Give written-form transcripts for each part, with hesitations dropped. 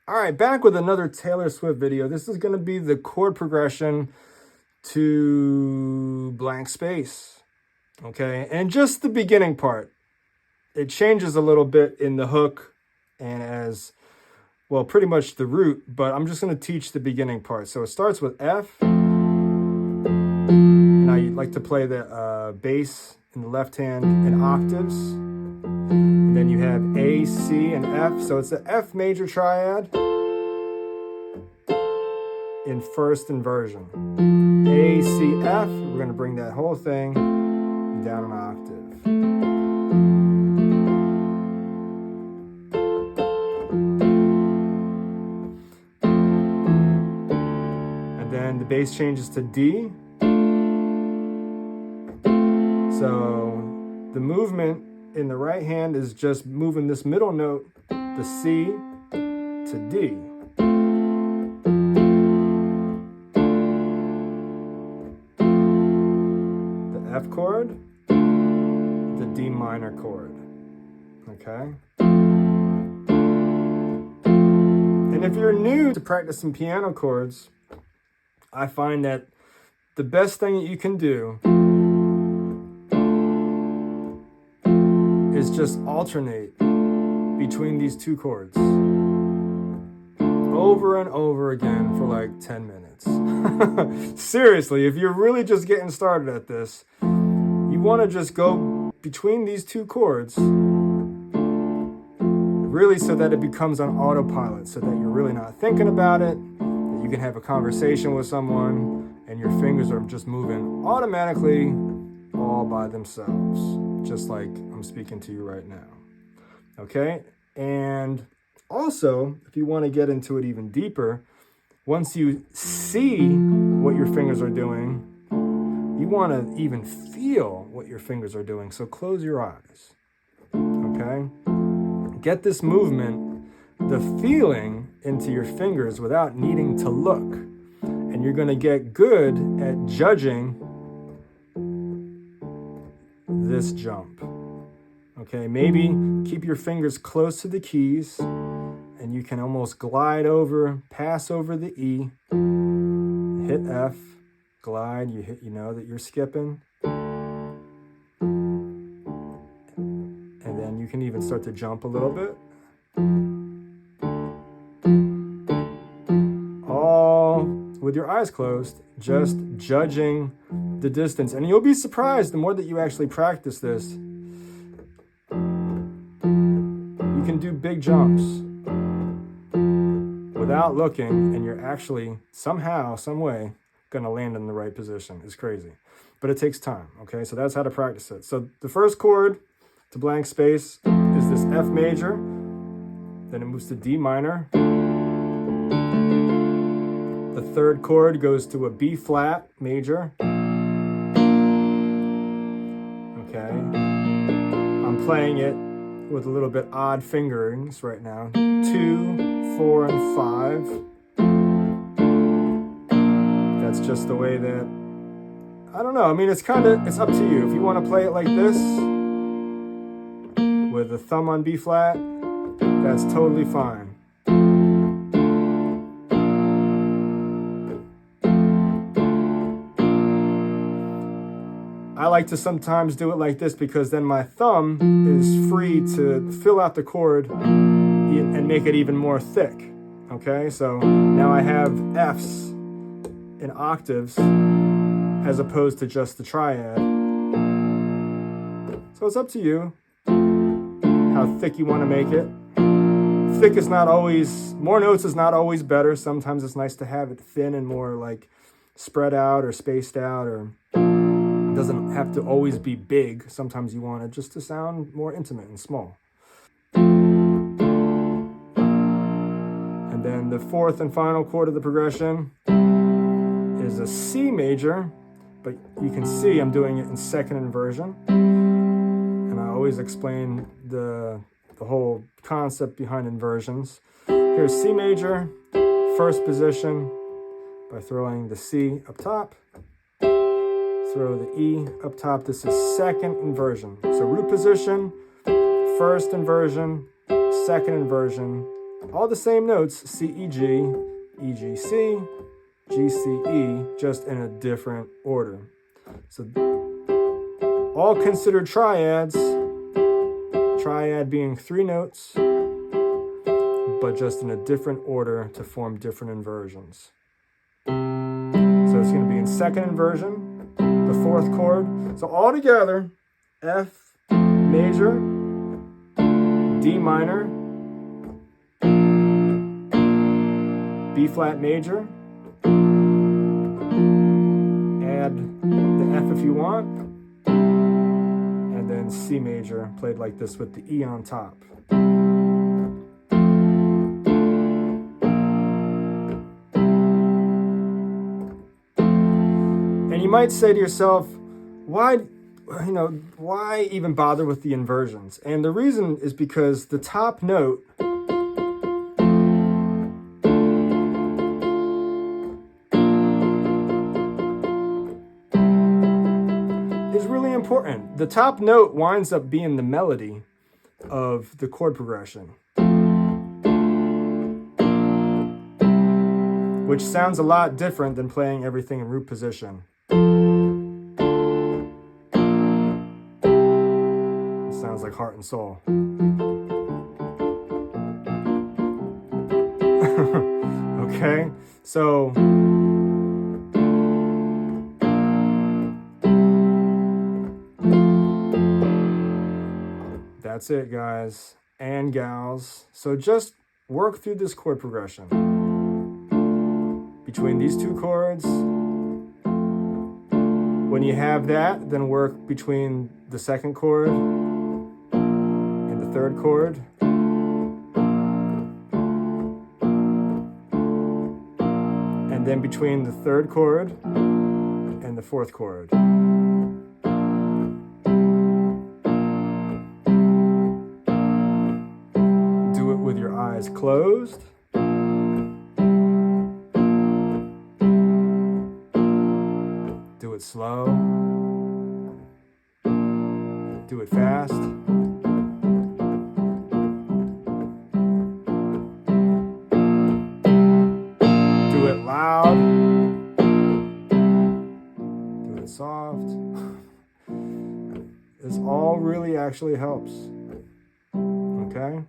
All right, back with another Taylor Swift video. This is going to be the chord progression to Blank Space, okay? And just the beginning part. It changes a little bit in the hook and as, well, pretty much the root, but I'm just going to teach the beginning part. So it starts with F. Now you'd like to play the bass in the left hand in octaves. And then you have A, C, and F. So it's the F major triad in first inversion. A, C, F. We're going to bring that whole thing down an octave. And then the bass changes to D. So the movement in the right hand is just moving this middle note, the C, to D. The F chord, the D minor chord, okay? And if you're new to practicing piano chords, I find that the best thing that you can do is just alternate between these two chords over and over again for like 10 minutes. Seriously, if you're really just getting started at this, you want to just go between these two chords really so that it becomes on autopilot, so that you're really not thinking about it, that you can have a conversation with someone and your fingers are just moving automatically all by themselves, just like I'm speaking to you right now. Okay? And also, if you want to get into it even deeper, once you see what your fingers are doing, you want to even feel what your fingers are doing. So close your eyes. Okay? Get this movement, the feeling into your fingers without needing to look. And you're going to get good at judging this jump. Okay, maybe keep your fingers close to the keys and you can almost glide over, pass over the E, hit F, glide, you know that you're skipping. And then you can even start to jump a little bit. All with your eyes closed, just judging the distance. And you'll be surprised the more that you actually practice this. You can do big jumps without looking, and you're actually somehow, some way, gonna land in the right position. It's crazy. But it takes time, okay? So that's how to practice it. So the first chord to Blank Space is this F major. Then it moves to D minor. The third chord goes to a B flat major. Okay. I'm playing it with a little bit odd fingerings right now. 2, 4, and 5. That's just the way that, I don't know. I mean, it's up to you. If you want to play it like this, with the thumb on B flat, that's totally fine. I like to sometimes do it like this because then my thumb is free to fill out the chord and make it even more thick. Okay, so now I have Fs in octaves as opposed to just the triad. So it's up to you how thick you want to make it. Thick is not always, more notes is not always better. Sometimes it's nice to have it thin and more like spread out or spaced out, or it doesn't have to always be big. Sometimes you want it just to sound more intimate and small. And then the fourth and final chord of the progression is a C major, but you can see I'm doing it in second inversion. And I always explain the whole concept behind inversions. Here's C major, first position, by throwing the C up top, throw the E up top. This is second inversion. So root position, first inversion, second inversion, all the same notes, C, E, G, E, G, C, G, C, E, just in a different order. So all considered triads, triad being 3 notes, but just in a different order to form different inversions. So it's going to be in second inversion, the 4th chord. So all together, F major, D minor, B flat major, add the F if you want, and then C major, played like this with the E on top. And you might say to yourself, why even bother with the inversions? And the reason is because the top note is really important. The top note winds up being the melody of the chord progression, which sounds a lot different than playing everything in root position. It sounds like heart and soul. Okay, so that's it, guys and gals. So just work through this chord progression between these 2 chords. When you have that, then work between the 2nd chord and the 3rd chord. And then between the 3rd chord and the 4th chord. Do it with your eyes closed. Do it slow. Do it fast. Do it loud. Do it soft. This all really actually helps. Okay?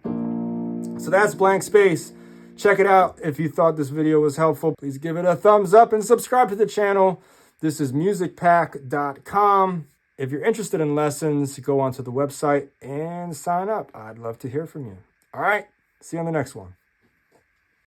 So that's Blank Space. Check it out. If you thought this video was helpful, please give it a thumbs up and subscribe to the channel. This is musicpack.com. If you're interested in lessons, go onto the website and sign up. I'd love to hear from you. All right, see you on the next one.